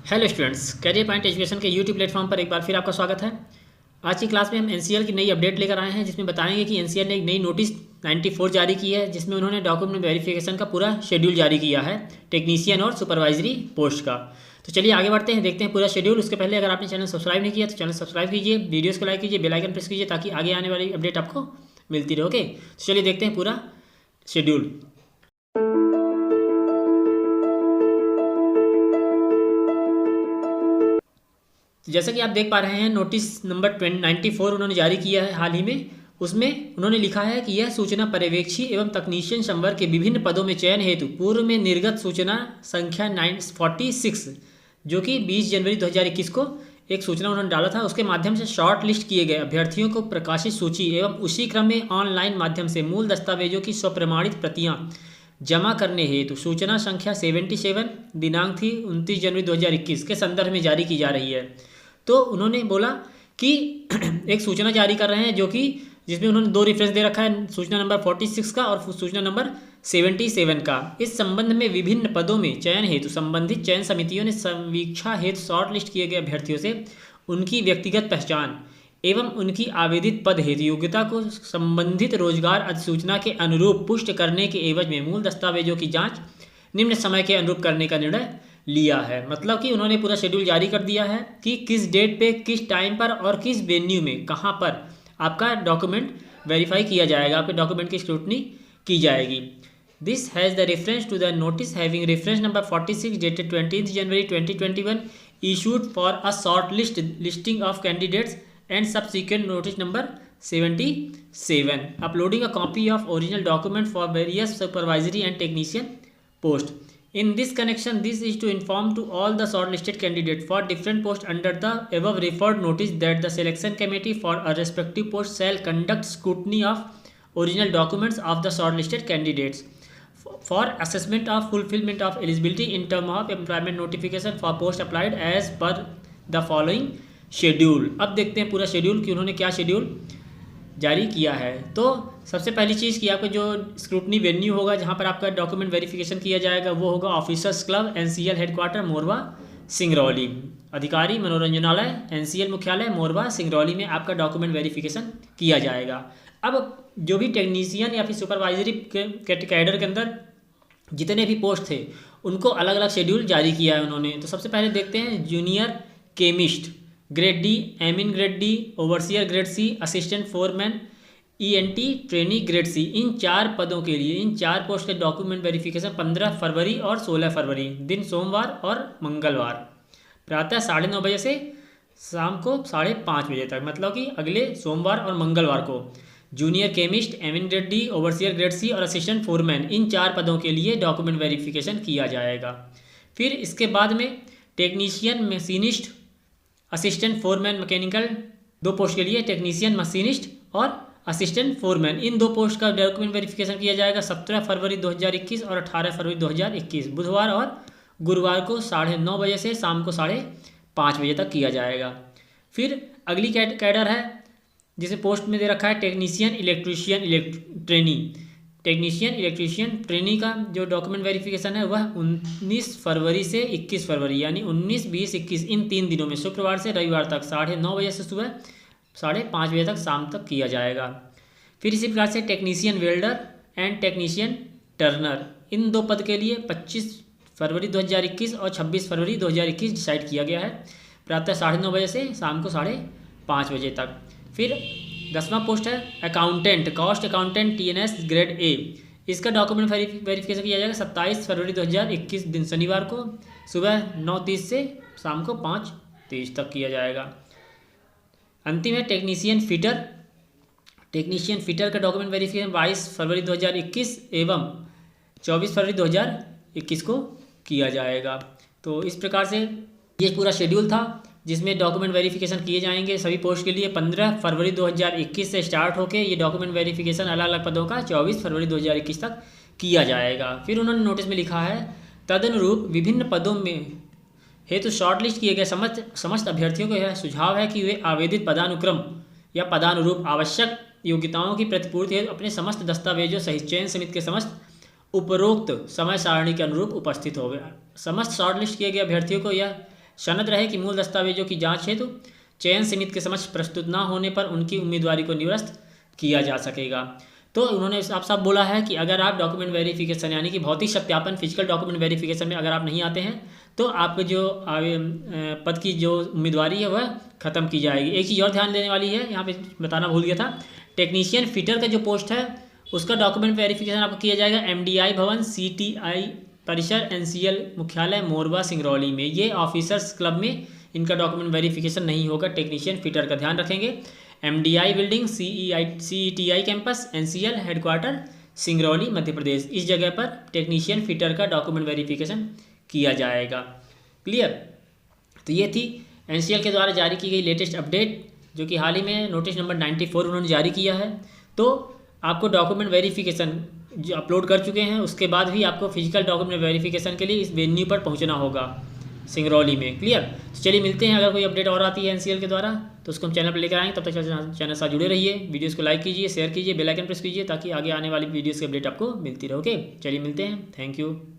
Hello students, career point education के YouTube platform पर एक बार फिर आपका स्वागत है। आज की क्लास में हम एनसीएल की नई अपडेट लेकर आए हैं, जिसमें बताएंगे कि एनसीएल ने एक नई नोटिस 94 जारी की है, जिसमें उन्होंने डॉक्यूमेंट वेरिफिकेशन का पूरा शेड्यूल जारी किया है टेक्नीशियन और सुपरवाइजरी पोस्ट का। तो चलिए आगे बढ़ते हैं, देखते हैं पूरा शेड्यूल। उसके पहले अगर आपने चैनल सब्सक्राइब नहीं किया तो चैनल सब्सक्राइब कीजिए, वीडियोज़ को लाइक कीजिए, बेल आइकन प्रेस कीजिए ताकि आगे आने वाली अपडेट आपको मिलती रहे। ओके, तो चलिए देखते हैं पूरा शेड्यूल। जैसा कि आप देख पा रहे हैं, नोटिस नंबर 94 उन्होंने जारी किया है हाल ही में। उसमें उन्होंने लिखा है कि यह सूचना पर्यवेक्षी एवं तकनीशियन संवर्ग के विभिन्न पदों में चयन हेतु पूर्व में निर्गत सूचना संख्या 946 जो कि 20 जनवरी 2021 को एक सूचना उन्होंने डाला था, उसके माध्यम से शॉर्ट लिस्ट किए गए अभ्यर्थियों को प्रकाशित सूची एवं उसी क्रम में ऑनलाइन माध्यम से मूल दस्तावेजों की स्वप्रमाणित प्रतियां जमा करने हेतु सूचना संख्या 77 दिनांक थी 29 जनवरी 2021 के संदर्भ में जारी की जा रही है। तो उन्होंने बोला कि एक सूचना जारी कर रहे हैं जो कि जिसमें उन्होंने दो रेफरेंस दे रखा है, सूचना नंबर 46 का और सूचना नंबर 77 का। इस संबंध में विभिन्न पदों में चयन हेतु संबंधित चयन समितियों ने समीक्षा हेतु शॉर्ट लिस्ट किए गए अभ्यर्थियों से उनकी व्यक्तिगत पहचान एवं उनकी आवेदित पद हेतु योग्यता को संबंधित रोजगार अधिसूचना के अनुरूप पुष्ट करने के एवज में मूल दस्तावेजों की जांच निम्न समय के अनुरूप करने का निर्णय लिया है। मतलब कि उन्होंने पूरा शेड्यूल जारी कर दिया है कि किस डेट पे, किस टाइम पर और किस वेन्यू में, कहाँ पर आपका डॉक्यूमेंट वेरीफाई किया जाएगा, आपके डॉक्यूमेंट की स्क्रूटनी की जाएगी। This has the reference to the notice having reference number 46 dated 20 January 2021 issued for a short listing of candidates and subsequent notice number 77 uploading a copy of original document for various supervisory and technician post. In this connection, this is to inform to all the shortlisted candidates for different posts under the above referred notice that the selection committee for a respective post shall conduct scrutiny of original documents of the shortlisted candidates for assessment of fulfillment of eligibility in term of employment notification for post applied as per the following schedule। अब देखते हैं पूरा schedule कि उन्होंने क्या schedule जारी किया है। तो सबसे पहली चीज़ कि आपका जो स्क्रूटनी वेन्यू होगा जहाँ पर आपका डॉक्यूमेंट वेरिफिकेशन किया जाएगा वो होगा officers club NCL headquarter Morwa Singrauli. अधिकारी मनोरंजनालय एनसीएल मुख्यालय मोरवा सिंगरौली में आपका डॉक्यूमेंट वेरिफिकेशन किया जाएगा। अब जो भी टेक्नीशियन या फिर सुपरवाइजरी कैडर के अंदर जितने भी पोस्ट थे उनको अलग अलग शेड्यूल जारी किया है उन्होंने। तो सबसे पहले देखते हैं जूनियर केमिस्ट ग्रेड डी, एमिन grade D, overseer grade C, assistant foreman E N T trainee grade C. इन 4 पदों के लिए, इन 4 पोस्ट के डॉक्यूमेंट वेरिफिकेशन 15 फरवरी और 16 फरवरी दिन सोमवार और मंगलवार प्रातः 9:30 बजे से शाम को 5:30 बजे तक, मतलब कि अगले सोमवार और मंगलवार को जूनियर केमिस्ट, एमिन grade D, overseer grade C और असिस्टेंट फोरमैन इन 4 पदों के लिए डॉक्यूमेंट वेरिफिकेशन किया जाएगा। फिर इसके बाद में technician machinist, assistant foreman mechanical 2 post के लिए टेक्नीशियन मशीनिस्ट और असिस्टेंट फोरमैन, इन 2 पोस्ट का डॉक्यूमेंट वेरिफिकेशन किया जाएगा 17 फरवरी 2021 और 18 फरवरी 2021 बुधवार और गुरुवार को 9:30 बजे से शाम को 5:30 बजे तक किया जाएगा। फिर अगली कैडर है जिसे पोस्ट में दे रखा है technician electrician trainee. Technician electrician trainee का जो डॉक्यूमेंट वेरिफिकेशन है वह 19 फरवरी से 21 फरवरी यानी 19, 20, 21 इन 3 दिनों में शुक्रवार से रविवार तक 9:30 बजे से सुबह 5:30 बजे तक शाम तक किया जाएगा। फिर इसी प्रकार से technician welder and technician turner, इन 2 पद के लिए 25 फरवरी 2021 और 26 फरवरी 2021 डिसाइड किया गया है प्रातः 9:30 बजे से शाम को 5:30 बजे तक। फिर 10वां पोस्ट है accountant, cost accountant TNS grade A. इसका डॉक्यूमेंट वेरिफिकेशन किया जाएगा 27 फरवरी 2021 दिन शनिवार को सुबह 9:30 से शाम को 5:30 तक किया जाएगा। अंतिम है टेक्नीशियन फिटर। टेक्नीशियन फिटर का डॉक्यूमेंट वेरिफिकेशन 22 फरवरी 2021 एवं 24 फरवरी 2021 को किया जाएगा। तो इस प्रकार से ये पूरा शेड्यूल था जिसमें डॉक्यूमेंट वेरिफिकेशन किए जाएंगे सभी पोस्ट के लिए 15 फरवरी 2021 से स्टार्ट होकर ये डॉक्यूमेंट वेरिफिकेशन अलग अलग पदों का 24 फरवरी 2021 तक किया जाएगा। फिर उन्होंने नोटिस में लिखा है तदनुरूप विभिन्न पदों में हेतु शॉर्टलिस्ट किए गए समस्त अभ्यर्थियों को यह सुझाव है कि वे आवेदित पदानुक्रम या पदानुरूप आवश्यक योग्यताओं की प्रतिपूर्ति हेतु अपने समस्त दस्तावेजों सहित चयन समिति के समस्त उपरोक्त समय सारणी के अनुरूप उपस्थित हो गया। समस्त शॉर्टलिस्ट किए गए अभ्यर्थियों को यह सनद रहे कि मूल दस्तावेजों की जांच हेतु चयन समिति के समक्ष प्रस्तुत न होने पर उनकी उम्मीदवारी को निरस्त किया जा सकेगा। तो उन्होंने साफ साफ बोला है कि अगर आप डॉक्यूमेंट वेरिफिकेशन यानी कि भौतिक सत्यापन फिजिकल डॉक्यूमेंट वेरिफिकेशन में अगर आप नहीं आते हैं तो आपके जो पद की जो उम्मीदवारी है वह ख़त्म की जाएगी। एक चीज़ और ध्यान देने वाली है, यहाँ पे बताना भूल गया था, टेक्नीशियन फिटर का जो पोस्ट है उसका डॉक्यूमेंट वेरिफिकेशन आपको किया जाएगा MDI भवन CTI परिसर NCL मुख्यालय मोरबा सिंगरौली में। ये ऑफिसर्स क्लब में इनका डॉक्यूमेंट वेरिफिकेशन नहीं होगा टेक्नीशियन फिटर का, ध्यान रखेंगे। MDI building CETI campus NCL headquarter Singrauli Madhya Pradesh, इस जगह पर टेक्नीशियन फिटर का डॉक्यूमेंट वेरिफिकेशन किया जाएगा। क्लियर। तो ये थी NCL के द्वारा जारी की गई लेटेस्ट अपडेट, जो कि हाल ही में नोटिस नंबर 94 उन्होंने जारी किया है। तो आपको डॉक्यूमेंट वेरिफिकेशन जो अपलोड कर चुके हैं उसके बाद भी आपको फिजिकल डॉक्यूमेंट वेरिफिकेशन के लिए इस वेन्यू पर पहुंचना होगा सिंगरौली में। क्लियर। तो चलिए मिलते हैं, अगर कोई अपडेट और आती है NCL के द्वारा तो उसको हम चैनल पर लेकर आएंगे। तब तक चैनल साथ जुड़े रहिए, वीडियोस को लाइक कीजिए, शेयर कीजिए, बेल आइकन प्रेस कीजिए ताकि आगे आने वाली वीडियोस की अपडेट आपको मिलती रहे। ओके, चलिए मिलते हैं, थैंक यू।